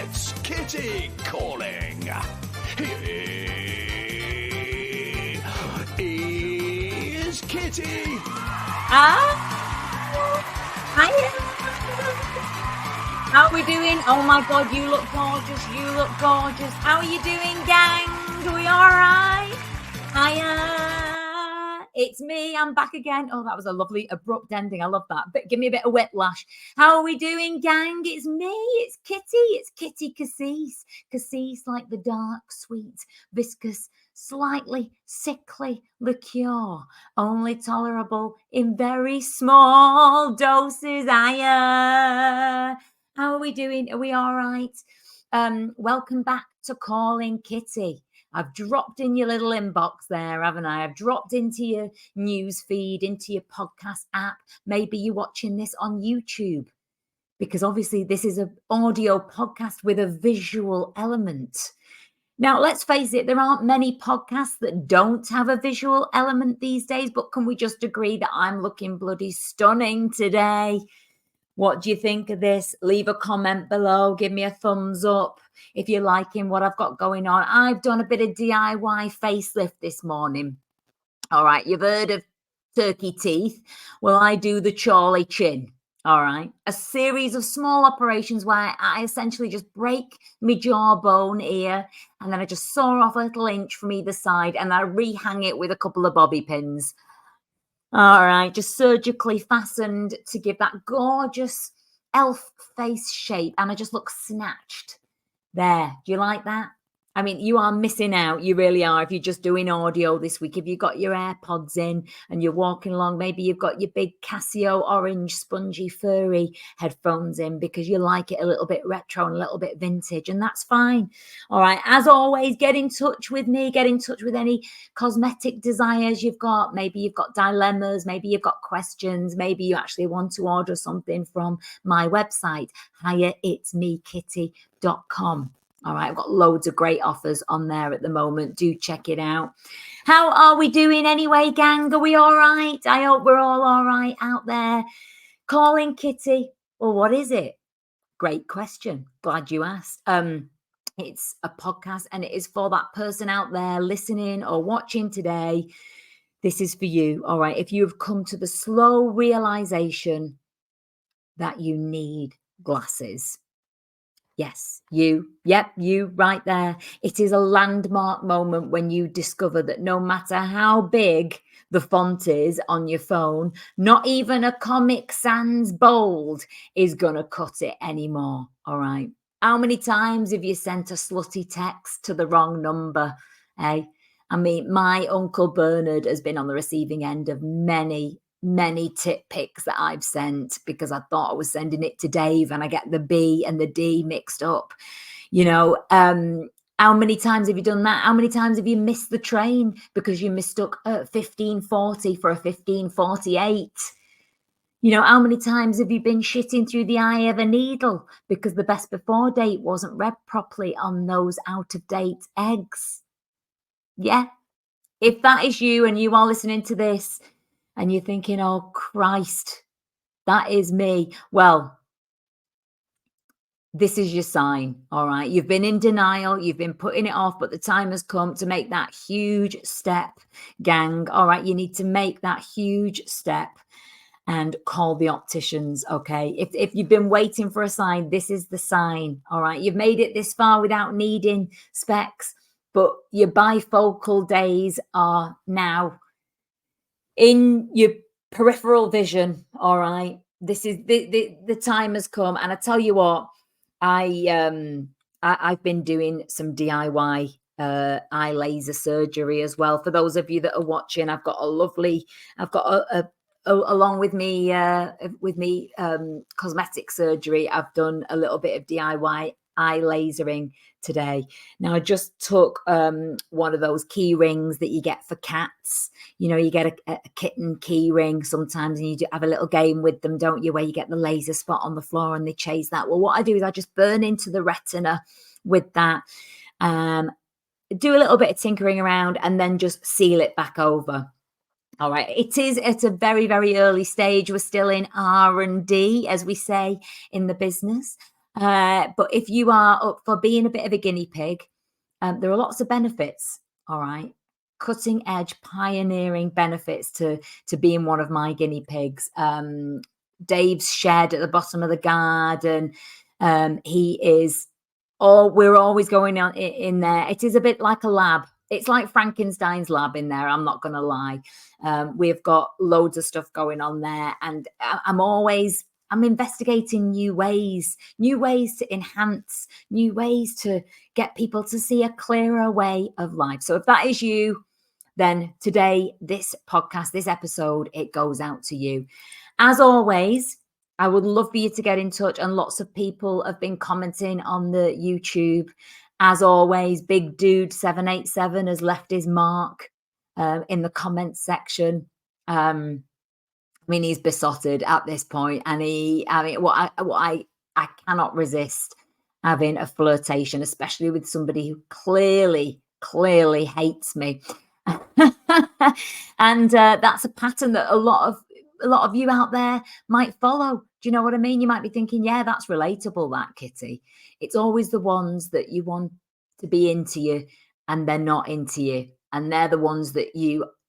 It's Kitty calling. Here is Kitty. Hiya. How are we doing? Oh my God, you look gorgeous. You look gorgeous. How are you doing, gang? Are we all right? Hiya. It's me. I'm back again. Oh, that was a lovely abrupt ending. I love that. But give me a bit of whiplash. How are we doing, gang? It's me. It's Kitty. It's Kitty Cassis. Cassis like the dark, sweet, viscous, slightly sickly liqueur, only tolerable in very small doses. Hiya. How are we doing? Are we all right? Welcome back to Calling Kitty. I've dropped in your little inbox there, haven't I? I've dropped into your news feed, into your podcast app. Maybe you're watching this on YouTube, because obviously this is an audio podcast with a visual element. Now, let's face it, there aren't many podcasts that don't have a visual element these days, but can we just agree that I'm looking bloody stunning today? What do you think of this? Leave a comment below. Give me a thumbs up if you're liking what I've got going on. I've done a bit of DIY facelift this morning. All right, you've heard of turkey teeth. Well, I do the Chorley chin. All right, a series of small operations where I essentially just break my jawbone here, and then I just saw off a little inch from either side, and I rehang it with a couple of bobby pins. All right, just surgically fastened to give that gorgeous elf face shape, and I just look snatched. There, do you like that? I mean, you are missing out. You really are. If you're just doing audio this week, if you've got your AirPods in and you're walking along, maybe you've got your big Casio orange, spongy, furry headphones in because you like it a little bit retro and a little bit vintage, and that's fine. All right. As always, get in touch with me. Get in touch with any cosmetic desires you've got. Maybe you've got dilemmas. Maybe you've got questions. Maybe you actually want to order something from my website, hiyaitsmekitty.com. All right, I've got loads of great offers on there at the moment. Do check it out. How are we doing anyway, gang? Are we all right? I hope we're all right out there. Calling Kitty. Well, what is it? Great question. Glad you asked. It's a podcast, and it is for that person out there listening or watching today. This is for you. All right. If you have come to the slow realization that you need glasses. Yes, you. Yep, you right there. It is a landmark moment when you discover that no matter how big the font is on your phone, not even a Comic Sans bold is going to cut it anymore. All right. How many times have you sent a slutty text to the wrong number? Eh? I mean, my Uncle Bernard has been on the receiving end of many tit pics that I've sent because I thought I was sending it to Dave and I get the B and the D mixed up. You know, how many times have you done that? How many times have you missed the train because you mistook 1540 for a 1548? You know, how many times have you been shitting through the eye of a needle because the best before date wasn't read properly on those out of date eggs? Yeah. If that is you and you are listening to this, and you're thinking, oh, Christ, that is me. Well, this is your sign, all right? You've been in denial. You've been putting it off, but the time has come to make that huge step, gang. All right, you need to make that huge step and call the opticians, okay? If you've been waiting for a sign, this is the sign, all right? You've made it this far without needing specs, but your bifocal days are now in your peripheral vision. All right, this is the time has come, and I tell you what, I've been doing some DIY eye laser surgery as well. For those of you that are watching, I've got along with me cosmetic surgery, I've done a little bit of DIY eye lasering today. Now, I just took one of those key rings that you get for cats. You know, you get a kitten key ring sometimes, and you have a little game with them, don't you, where you get the laser spot on the floor and they chase that. Well, what I do is I just burn into the retina with that, do a little bit of tinkering around, and then just seal it back over. All right, it is at a very, very early stage. We're still in R&D, as we say in the business. But if you are up for being a bit of a guinea pig, there are lots of benefits. All right. Cutting edge, pioneering benefits to being one of my guinea pigs. Dave's shed at the bottom of the garden. He is we're always going on in there. It is a bit like a lab. It's like Frankenstein's lab in there. I'm not going to lie. We've got loads of stuff going on there, and I'm investigating new ways to enhance, new ways to get people to see a clearer way of life. So if that is you, then today, this podcast, this episode, it goes out to you. As always, I would love for you to get in touch, and lots of people have been commenting on the YouTube. As always, Big Dude 787 has left his mark in the comments section. I mean, he's besotted at this point, and I cannot resist having a flirtation, especially with somebody who clearly hates me. And that's a pattern that a lot of you out there might follow. Do you know what I mean? You might be thinking, yeah, that's relatable, that, Kitty. It's always the ones that you want to be into you and they're not into you. And they're the ones that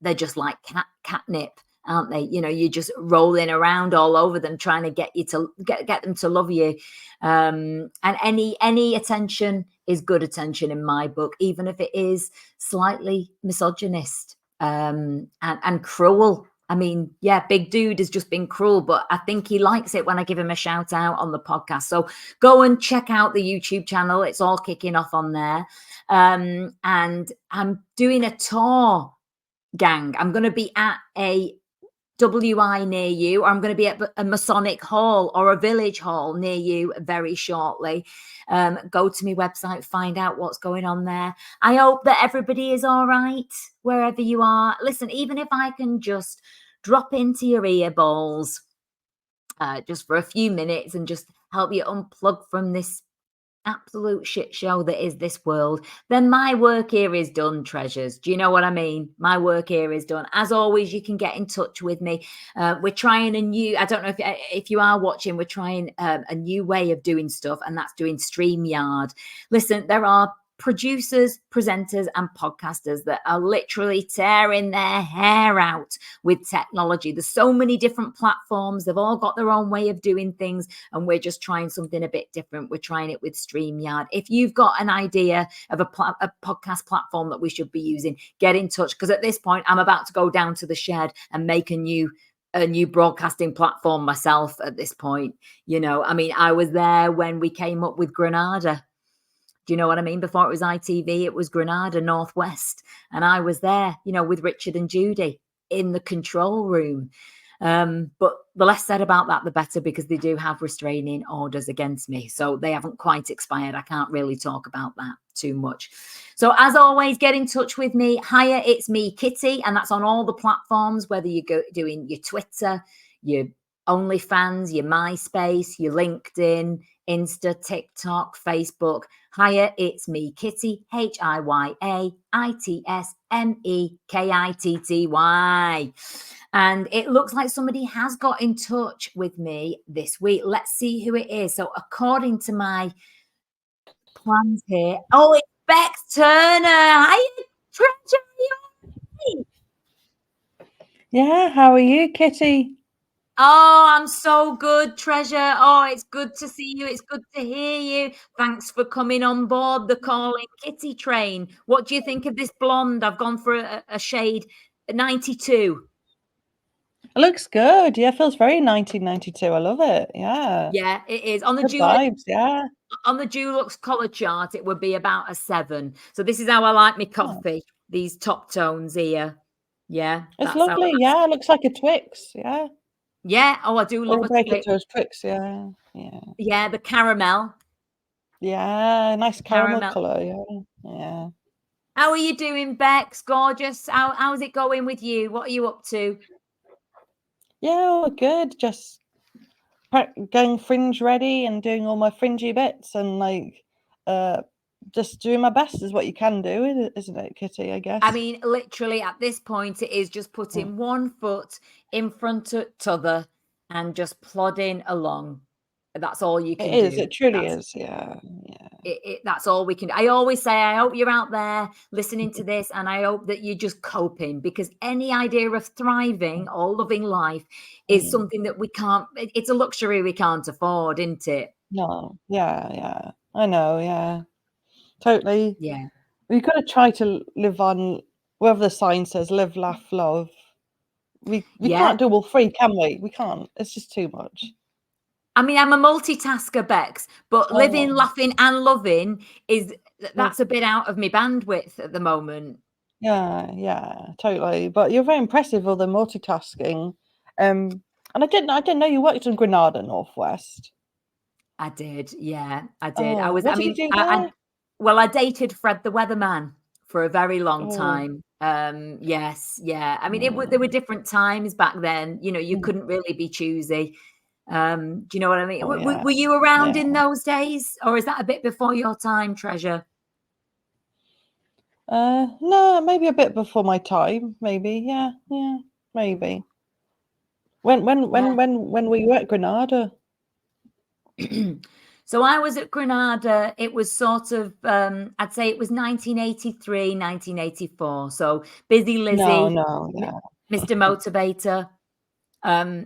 they're just like catnip, aren't they? You know, you're just rolling around all over them, trying to get you to get them to love you. And any attention is good attention in my book, even if it is slightly misogynist and cruel. I mean, yeah, Big Dude has just been cruel, but I think he likes it when I give him a shout out on the podcast. So go and check out the YouTube channel. It's all kicking off on there. And I'm doing a tour, gang. I'm going to be at a WI near you, or I'm going to be at a Masonic hall or a village hall near you very shortly. Go to my website, find out what's going on there. I hope that everybody is all right wherever you are. Listen, even if I can just drop into your ear balls just for a few minutes and just help you unplug from this absolute shit show that is this world, then my work here is done, treasures. Do you know what I mean? My work here is done. As always, you can get in touch with me. We're trying I don't know if you are watching, we're trying a new way of doing stuff, and that's doing StreamYard. Listen, there are producers, presenters, and podcasters that are literally tearing their hair out with technology. There's so many different platforms. They've all got their own way of doing things, and we're just trying something a bit different. We're trying it with StreamYard. If you've got an idea of a podcast platform that we should be using, get in touch, because at this point, I'm about to go down to the shed and make a new broadcasting platform myself at this point. You know, I mean, I was there when we came up with Granada. Do you know what I mean? Before it was ITV, it was Granada Northwest. And I was there, you know, with Richard and Judy in the control room. But the less said about that, the better, because they do have restraining orders against me. So they haven't quite expired. I can't really talk about that too much. So as always, get in touch with me. Hiya, it's me, Kitty. And that's on all the platforms, whether you're doing your Twitter, your OnlyFans, your MySpace, your LinkedIn, Insta, TikTok, Facebook. Hiya, it's me, Kitty, HIYAITSMEKITTY. And it looks like somebody has got in touch with me this week. Let's see who it is. So according to my plans here, oh, it's Bex Turner. Hiya, Treasure. Yeah, how are you, Kitty? Oh, I'm so good, Treasure. Oh, it's good to see you. It's good to hear you. Thanks for coming on board the Calling Kitty train. What do you think of this blonde? I've gone for a shade 92. It looks good. Yeah, feels very 1992. I love it. Yeah. Yeah, it is. On the Good vibes, yeah. On the Dulux color chart, it would be about a 7. So this is how I like my coffee. These top tones here. Yeah. It's lovely. Yeah, it looks like a Twix. Yeah. Yeah. Oh, I do love Or a break Twix. it to a Twix. Yeah. Yeah. Yeah, the caramel. Yeah, nice caramel color. Yeah. Yeah. How are you doing, Bex? Gorgeous. How's it going with you? What are you up to? Yeah, good. Just getting fringe ready and doing all my fringy bits, and like just doing my best is what you can do, isn't it, Kitty? I guess. I mean, literally at this point, it is just putting one foot in front of t'other and just plodding along. That's all you It can is. do. It truly That's is. Yeah. Yeah. that's all we can do. I always say, I hope you're out there listening to this, and I hope that you're just coping, because any idea of thriving or loving life is Mm. something that we can't, it's a luxury we can't afford, isn't it? No. Yeah. Yeah. I know. Yeah. Totally. Yeah. We've got to try to live on whatever the sign says: live, laugh, love. We Yeah. can't do all three, can we? We can't. It's just too much. I mean, I'm a multitasker, Bex, but living, Oh, laughing, and loving is well, that's a bit out of my bandwidth at the moment. yeah, yeah, totally. But you're very impressive with the multitasking. And I didn't know you worked in Granada Northwest. I did, yeah, I did. Oh, what I did you mean, do there? well, I dated Fred the Weatherman for a very long Oh, time. Yes, yeah. I mean, there were mm, different times back then. You know, you mm. couldn't really be choosy. Do you know what I mean? Oh, yeah, Were you around yeah. in those days, or is that a bit before your time, Treasure? No, maybe a bit before my time. Maybe, yeah, yeah, maybe. Yeah. When were you at Granada? So I was at Granada. It was sort of, I'd say it was 1983, 1984. So Busy No, Lizzie, no, yeah. Mr. Motivator.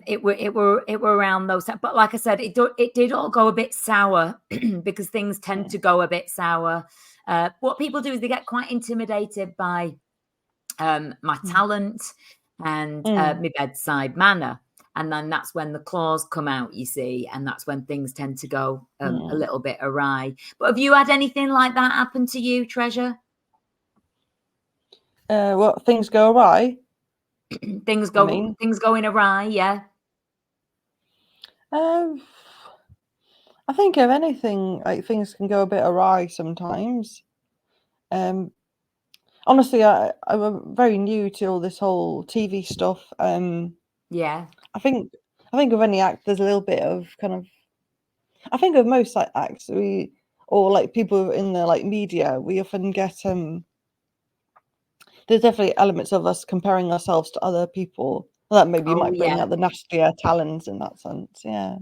It were around those. But like I said, it did all go a bit sour because things tend to go a bit sour. What people do is they get quite intimidated by my Mm, talent and mm, my bedside manner. And then that's when the claws come out, you see, and that's when things tend to go a mm. little bit awry. But have you had anything like that happen to you, Treasure? What things go awry? You mean? Things going awry, yeah. Um, I think if anything, like things can go a bit awry sometimes. Um, Honestly, I'm very new to all this whole TV stuff. Yeah. I think I think of any act, there's a little bit of kind of. I think of most like acts or like people in the like media, we often get there's definitely elements of us comparing ourselves to other people. That maybe Oh might bring yeah. out the nastier talents in that sense. Yeah.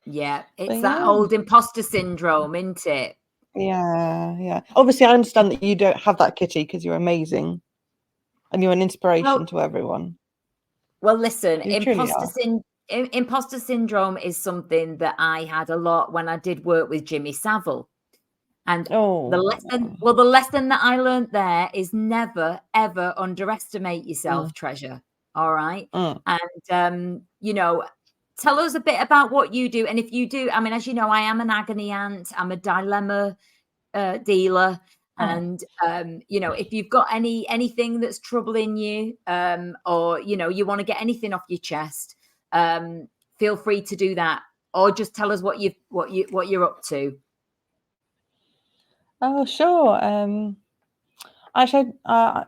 Yeah. But It's that yeah. old imposter syndrome, isn't it? Yeah, yeah. Obviously, I understand that you don't have that, Kitty, because you're amazing and you're an inspiration Well, to everyone. well, listen, You truly are. imposter syndrome is something that I had a lot when I did work with Jimmy Savile. And Oh, the lesson that I learned there is never, ever underestimate mm, yourself, Treasure. All right. mm, And, tell us a bit about what you do. And if you do, I mean, as you know, I am an agony aunt, I'm a dilemma dealer. oh. And, if you've got anything that's troubling you, or, you want to get anything off your chest, feel free to do that. Or just tell us what you're up to. Oh, sure. Actually, I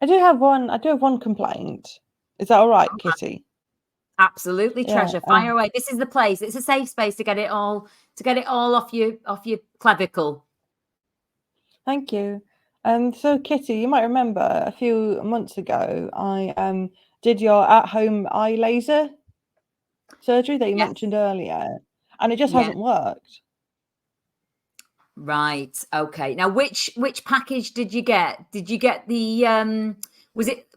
do have one. I do have one complaint. Is that all right, Kitty? Absolutely, Yeah. Treasure. Fire away. This is the place. It's a safe space to get it all off your clavicle. Thank you. So Kitty, you might remember a few months ago, I did your at-home eye laser surgery that you Yes. mentioned earlier, and it just Yeah. hasn't worked. Right. Okay. Now, which package did you get? Did you get the was it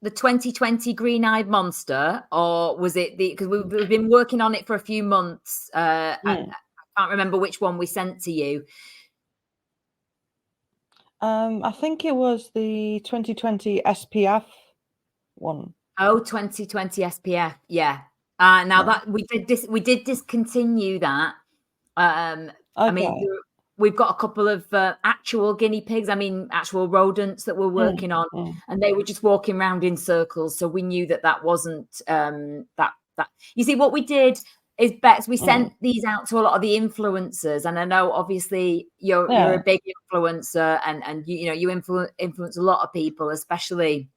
the 2020 green-eyed monster, or was it the, because we've been working on it for a few months. I Mm. can't remember which one we sent to you. I think it was the 2020 SPF one. Oh, 2020 SPF. Yeah. Now Yeah. that we did discontinue that. I mean, Okay. we've got a couple of actual guinea pigs. I mean, actual rodents that we're Mm, working on, mm, and they were just walking around in circles. So we knew that wasn't that. You see, what we did is, Bex, we mm. sent these out to a lot of the influencers, and I know obviously you're Yeah. a big influencer, and you influence a lot of people, especially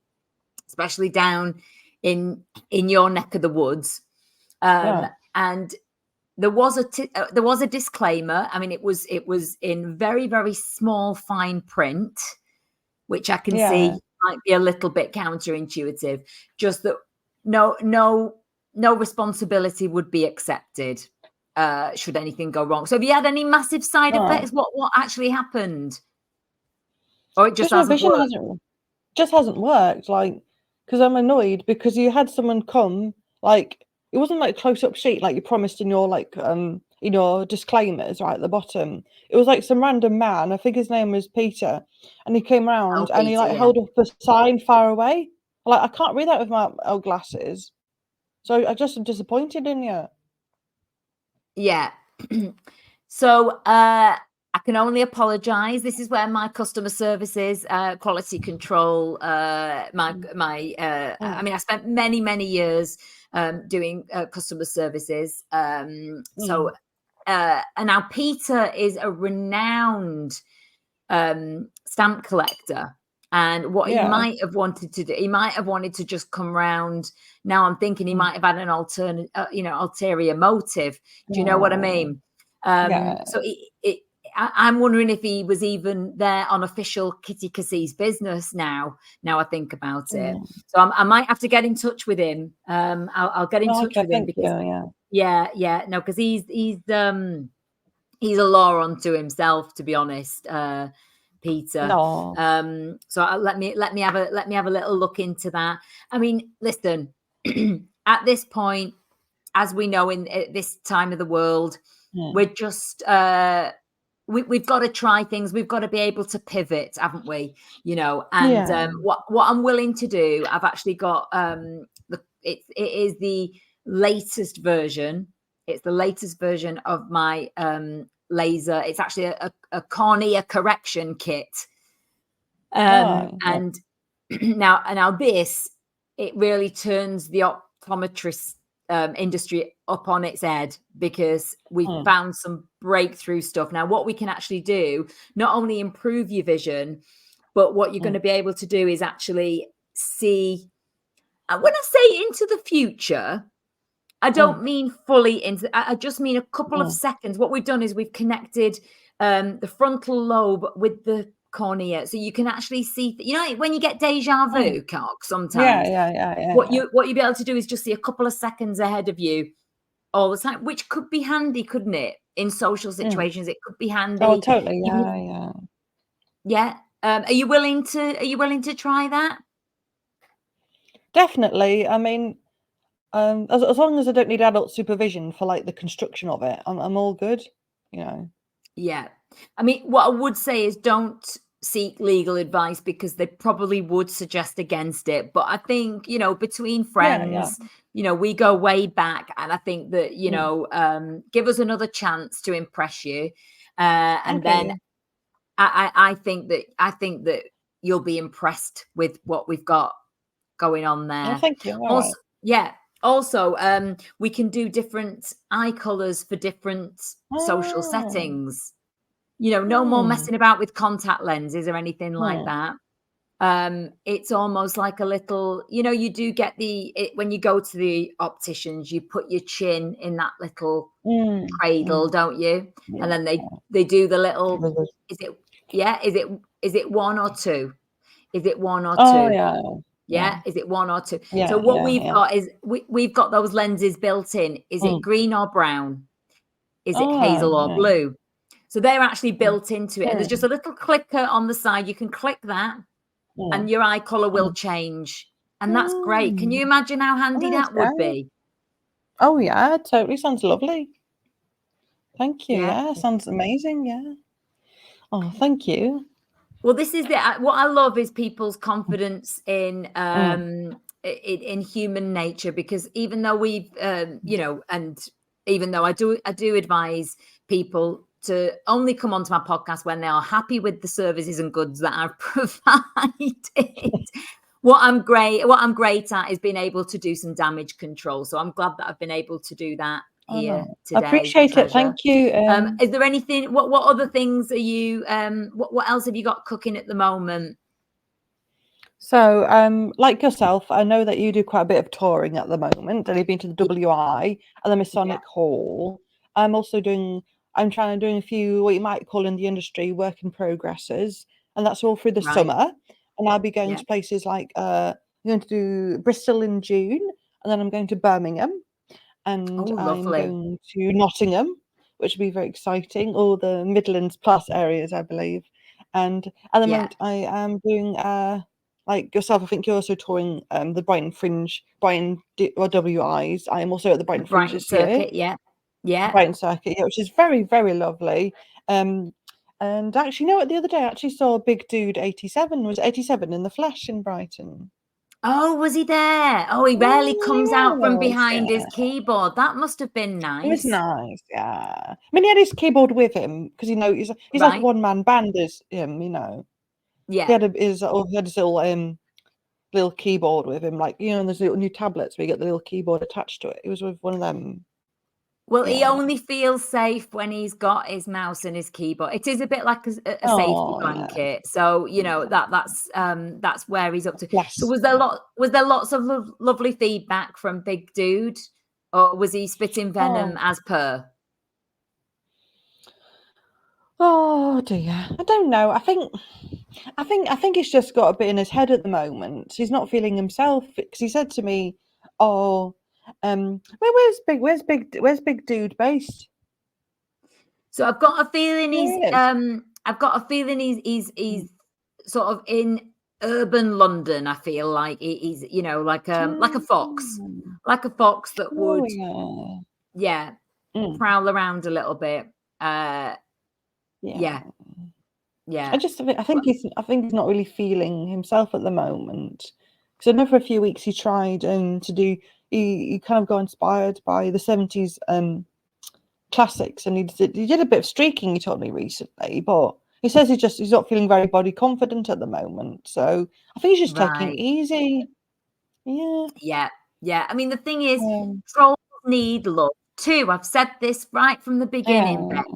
down in your neck of the woods. Yeah. And there was a disclaimer. I mean, it was in very, very small fine print, which I can Yeah. see might be a little bit counterintuitive. Just that no responsibility would be accepted. should anything go wrong. So have you had any massive side Oh. effects? What actually happened? Or it just Just my hasn't vision worked? hasn't worked. Like, because I'm annoyed because you had someone come, like, it wasn't like close up sheet like you promised in your disclaimers right at the bottom. It was like some random man. I think his name was Peter, and he came around and he Peter, like yeah. held up a sign far away. Like, I can't read that with my old glasses, so I just am disappointed in you. Yeah. So I can only apologize. This is where my customer services, quality control, I mean, I spent many years doing customer services. So and now Peter is a renowned stamp collector. And what he might have wanted to do, he might have wanted to just come round. Now I'm thinking he might have had an ulterior motive. Do you know what I mean? So I'm wondering if he was even there on official Kitty Cassie's business now. Now I think about it. So I might have to get in touch with him. I'll get in touch with him because no, because he's a law unto himself, to be honest, Peter. No. So let me have a little look into that. I mean, listen, at this point, as we know in this time of the world, we're just we've got to try things. We've got to be able to pivot, haven't we? You know, and what I'm willing to do, I've actually got it is the latest version. It's the latest version of my laser. It's actually a cornea correction kit. And now this, it really turns the optometrist industry up on its head, because we've found some breakthrough stuff. Now, what we can actually do, not only improve your vision, but what you're going to be able to do is actually see, when I say into the future, I don't mean fully into, I just mean a couple of seconds. What we've done is we've connected the frontal lobe with the cornea, so you can actually see, you know, when you get deja vu, sometimes what you'll be able to do is just see a couple of seconds ahead of you all the time, which could be handy, couldn't it? In social situations, it could be handy. Oh, totally. Are you willing to try that? Definitely. I mean, as long as I don't need adult supervision for like the construction of it, I'm all good, you know. Yeah. I mean, what I would say is don't seek legal advice, because they probably would suggest against it. But I think, you know, between friends, you know, we go way back, and I think that, you know, give us another chance to impress you. And then I think that you'll be impressed with what we've got going on there. Oh, thank you. Also, also, we can do different eye colors for different social settings. You know, no more messing about with contact lenses or anything like that. It's almost like a little, you know, you do get when you go to the opticians, you put your chin in that little cradle, don't you? And then they do the little, is it one or two? Is it one or two? Yeah. Is it one or two? So what we've got is we've got those lenses built in. Is it green or brown? Is it hazel or blue? So they're actually built into it. And there's just a little clicker on the side. You can click that and your eye color will change. And that's great. Can you imagine how handy that would be? Oh, yeah, totally. Sounds lovely. Thank you. Yeah, sounds amazing. Yeah. Oh, thank you. Well, this is what I love is people's confidence in human nature, because even though we've, you know, and even though I do advise people to only come onto my podcast when they are happy with the services and goods that I've provided. What I'm great at is being able to do some damage control. So I'm glad that I've been able to do that here today. I appreciate it. Thank you. Is there anything? What other things are you? What else have you got cooking at the moment? So, like yourself, I know that you do quite a bit of touring at the moment, and you've been to the WI and the Masonic Hall. I'm trying to do a few what you might call in the industry work in progresses, and that's all through the summer. And I'll be going to places like I'm going to do Bristol in June, and then I'm going to Birmingham. and Oh, I'm lovely. going to Nottingham, which will be very exciting, or the Midlands plus areas, I believe. And at the Yeah. moment, I am doing like yourself. I think you're also touring the Brighton Fringe, or WIs. I am also at the The Brighton Fringe Brighton this year, circuit. Yeah. Yeah. Brighton Circuit, yeah, which is very, very lovely. And actually, you know what? The other day, I actually saw a big dude, 87, was 87 in the flesh in Brighton. Oh, was he there? Oh, he rarely comes out from Yes, behind his yeah. keyboard. That must have been It was nice. nice, yeah. I mean, he had his keyboard with him because he's like a Right. one-man band as him, you know. He Yeah. had his little keyboard with him, like and there's little new tablets where you get the little keyboard attached to it. He was with one of them. Well, he Yeah. only feels safe when he's got his mouse and his keyboard. It is a bit like a safety Oh, yeah. blanket. So, that's where he's up to. So Bless. was there lots of lovely feedback from Big Dude? Or was he spitting venom Oh. as per? Oh dear. I don't know. I think he's just got a bit in his head at the moment. He's not feeling himself because he said to me, "Oh, where's Big Dude based?" So I've got a feeling There he is. he's sort of in urban London. I feel like he's like a fox, Mm. that Oh would yeah. yeah Mm, prowl around a little bit. yeah. Yeah, yeah, I think he's not really feeling himself at the moment. Because I know for a few weeks he tried to do. He kind of got inspired by the 70s classics, and he did a bit of streaking. He told me recently, but he says he's not feeling very body confident at the moment. So I think he's just taking it right. easy. Yeah. Yeah. I mean, the thing is, Um, trolls need love too. I've said this right from the beginning, yeah. Beck.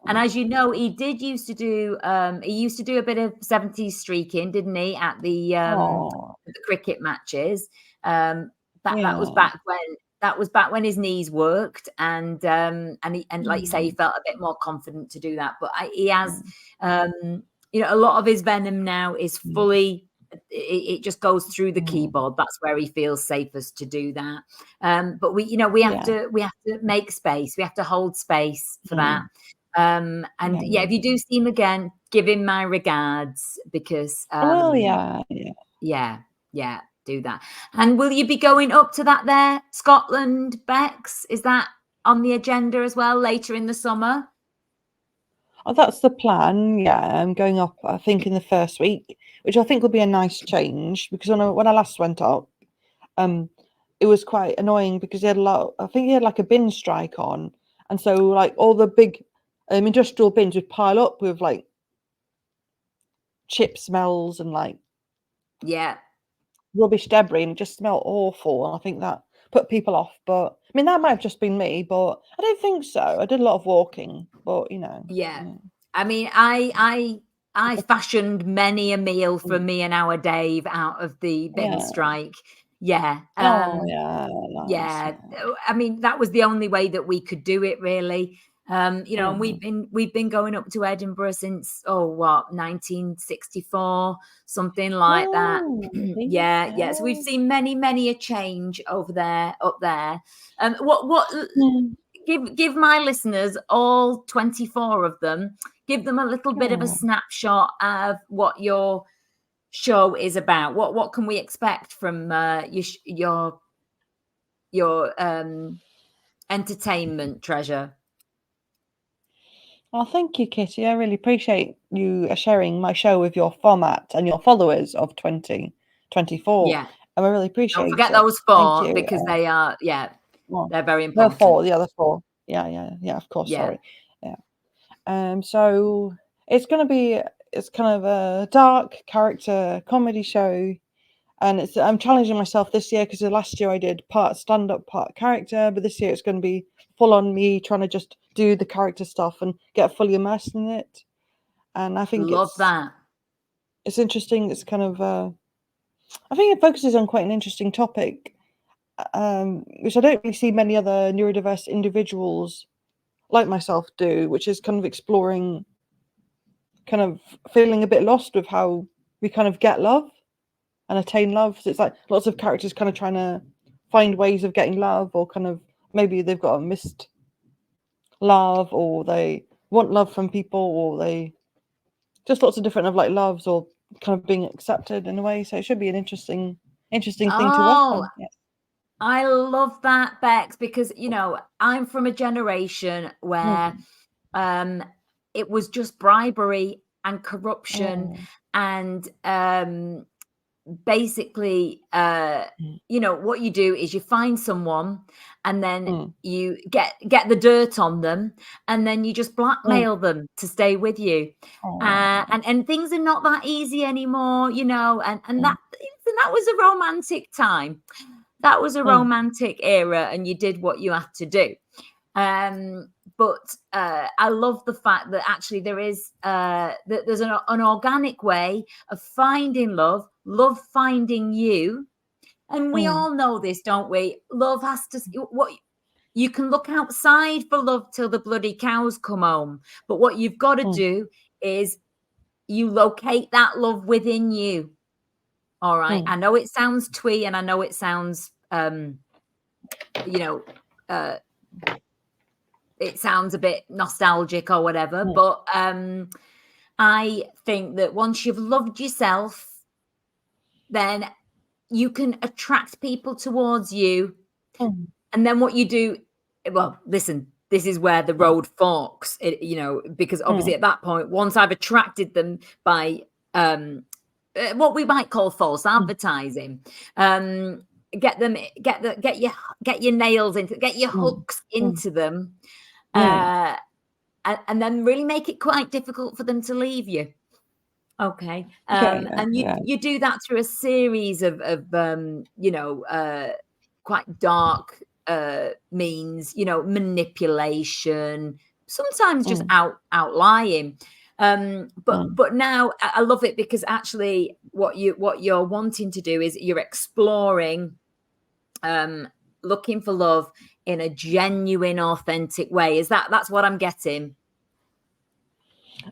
And as you know, he used to do a bit of 70s streaking, didn't he, at Oh. the cricket matches. That was Yeah. back when his knees worked, and like you say, he Mm, felt a bit more confident to do that. But he has, mm, a lot of his venom now is mm, fully. It just goes through the mm, keyboard. That's where he feels safest to do that. But we have yeah. to make space. We have to hold space for that. Mm, And yeah, yeah. if you do see him again, give him my regards because Oh yeah. Yeah. yeah, do that. And will you be going up to that there, Scotland, Bex? Is that on the agenda as well later in the summer? Oh, that's the plan. Yeah, I'm going up, I think, in the first week, which I think will be a nice change because when I last went up, um, it was quite annoying because he had a lot. I think he had like a bin strike on, and so like all the big industrial bins would pile up with like chip smells and like Yeah. rubbish debris, and it just smelled awful. And I think that put people off. But I mean, that might have just been me, but I don't think so. I did a lot of walking, but Yeah. yeah. I mean, I fashioned many a meal for Mm, me and our Dave out of the bin yeah. strike. Yeah. Oh yeah, nice. Yeah. Yeah. I mean, that was the only way that we could do it really. And Mm. we've been going up to Edinburgh since 1964, something like that. Oh, see? Yeah. So we've Yeah. seen many a change over there, up there. What Mm. give my listeners, all 24 of them, give them a little bit of a Oh. snapshot of what your show is about. What can we expect from your entertainment treasure? Well, thank you, Kitty. I really appreciate you sharing my show with your format and your followers of 2024. Yeah. And I really Don't appreciate forget it. those Thank 4 you. because they are, yeah, Well, they're very the important. four, the other four. Yeah, of course, Yeah. sorry. Yeah. So it's kind of a dark character comedy show. And I'm challenging myself this year because last year I did part stand-up, part character, but this year it's going to be full on me trying to just do the character stuff and get fully immersed in it. And I think Love that. it's interesting. It's kind of I think it focuses on quite an interesting topic, which I don't really see many other neurodiverse individuals like myself do, which is kind of exploring, kind of feeling a bit lost with how we kind of get love and attain love. So it's like lots of characters kind of trying to find ways of getting love or kind of maybe they've got a missed love, or they want love from people, or they just lots of different of like loves, or kind of being accepted in a way. So it should be an interesting thing to work Oh, on. Yeah. I love that, Bex, because I'm from a generation where it was just bribery and corruption and basically what you do is you find someone and then you get the dirt on them and then you just blackmail them to stay with you, and things are not that easy anymore, and that was a romantic time. That was a romantic era, and you did what you had to do. But I love the fact that actually there is that there's an organic way of finding love finding you. And we all know this, don't we? Love has to, what you can look outside for love till the bloody cows come home. But what you've got to do is you locate that love within you. All right. I know it sounds twee, and I know it sounds, it sounds a bit nostalgic or whatever, but I think that once you've loved yourself, then you can attract people towards you. And then what you do, well, listen, this is where the road forks, because obviously at that point, once I've attracted them by what we might call false advertising, get your nails into, get your hooks into them, and then really make it quite difficult for them to leave you. Okay. And you do that through a series of quite dark means, manipulation, sometimes just outlying. But now I love it, because actually what you're wanting to do is you're exploring, looking for love in a genuine, authentic way. That's what I'm getting?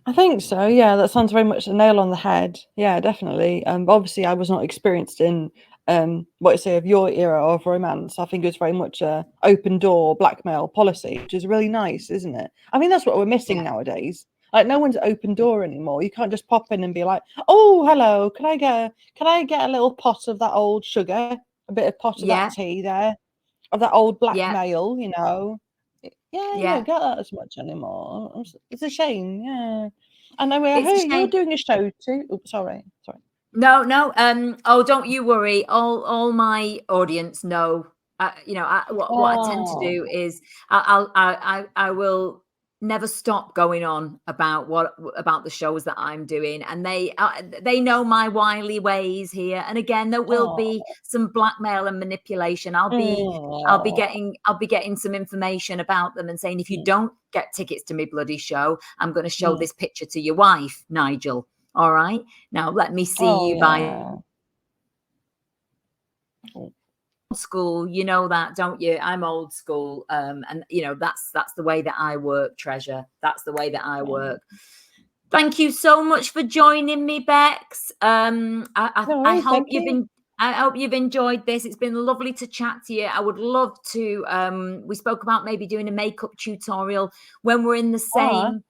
I think so. Yeah, that sounds very much a nail on the head. Yeah, definitely. Obviously, I was not experienced in what you say of your era of romance. I think it was very much a open door blackmail policy, which is really nice, isn't it? I mean, that's what we're missing nowadays. Like, no one's open door anymore. You can't just pop in and be like, "Oh, hello, can I get a little pot of that old sugar, a bit of pot of that tea there, of that old blackmail?" Yeah, you don't get that as much anymore. It's a shame. Yeah, I know. I heard you're doing a show too. Oops, sorry. No. Oh, don't you worry. All my audience know. What I tend to do is I will never stop going on about the shows that I'm doing, and they know my wily ways here. And again, there will be some blackmail and manipulation. I'll be getting some information about them and saying, if you don't get tickets to my bloody show, I'm going to show this picture to your wife, Nigel. All right, now let me see you by school. You know that, don't you? I'm old school, and that's the way that I work, Treasure. That's the way that I work. Thank you so much for joining me, Bex. I hope you've enjoyed this. It's been lovely to chat to you. I would love to. We spoke about maybe doing a makeup tutorial when we're in the same.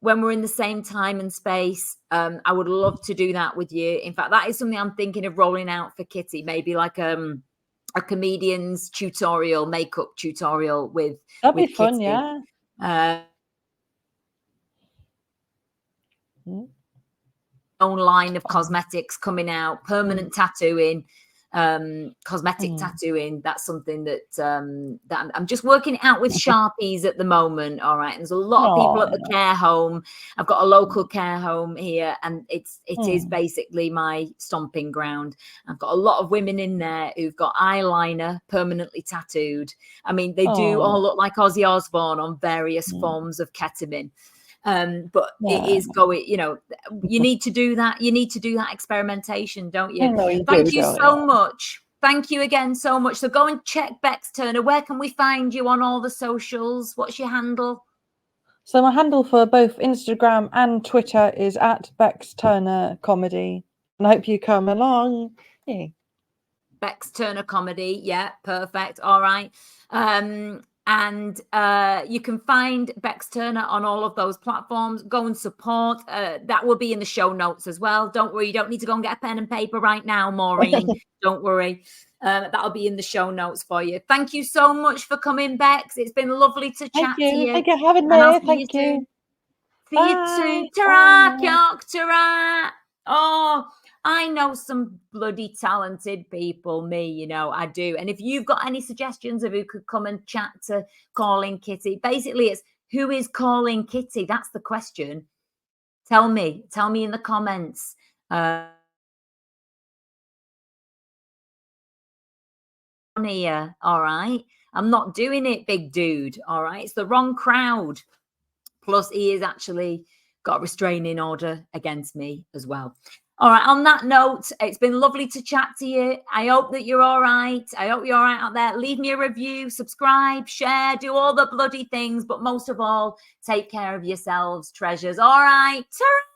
When we're in the same time and space. I would love to do that with you. In fact, that is something I'm thinking of rolling out for Kitty, maybe like a comedian's tutorial, makeup tutorial with that'd be fun. Kitty. Yeah. Own line of cosmetics coming out, permanent tattooing, cosmetic tattooing. That's something that I'm just working it out with Sharpies at the moment. All right. And there's a lot of people at the care home. I've got a local care home here, and it is basically my stomping ground. I've got a lot of women in there who've got eyeliner permanently tattooed. I mean, they do all look like Ozzy Osbourne on various forms of ketamine. But it is going, you need to do that. You need to do that experimentation, don't you? Thank you so much. Thank you again so much. So go and check Bex Turner. Where can we find you on all the socials? What's your handle? So my handle for both Instagram and Twitter is @Bex Turner Comedy. And I hope you come along. Yeah. Bex Turner Comedy. Yeah, perfect. All right. And you can find Bex Turner on all of those platforms. Go and support. That will be in the show notes as well. Don't worry. You don't need to go and get a pen and paper right now, Maureen. Don't worry. That'll be in the show notes for you. Thank you so much for coming, Bex. It's been lovely to chat to you. Thank you for having And I'll me. see you Thank soon. you. See you Bye. soon. Ta-ra, Bye. Kyock, ta-ra. Oh, I know some bloody talented people, me, you know, I do. And if you've got any suggestions of who could come and chat to Calling Kitty, basically it's who is Calling Kitty? That's the question. Tell me in the comments. Here, all right. I'm not doing it, big dude. All right. It's the wrong crowd. Plus, he is actually got a restraining order against me as well. All right. On that note, it's been lovely to chat to you. I hope that you're all right. I hope you're all right out there. Leave me a review, subscribe, share, do all the bloody things. But most of all, take care of yourselves, treasures. All right. Ta-ra!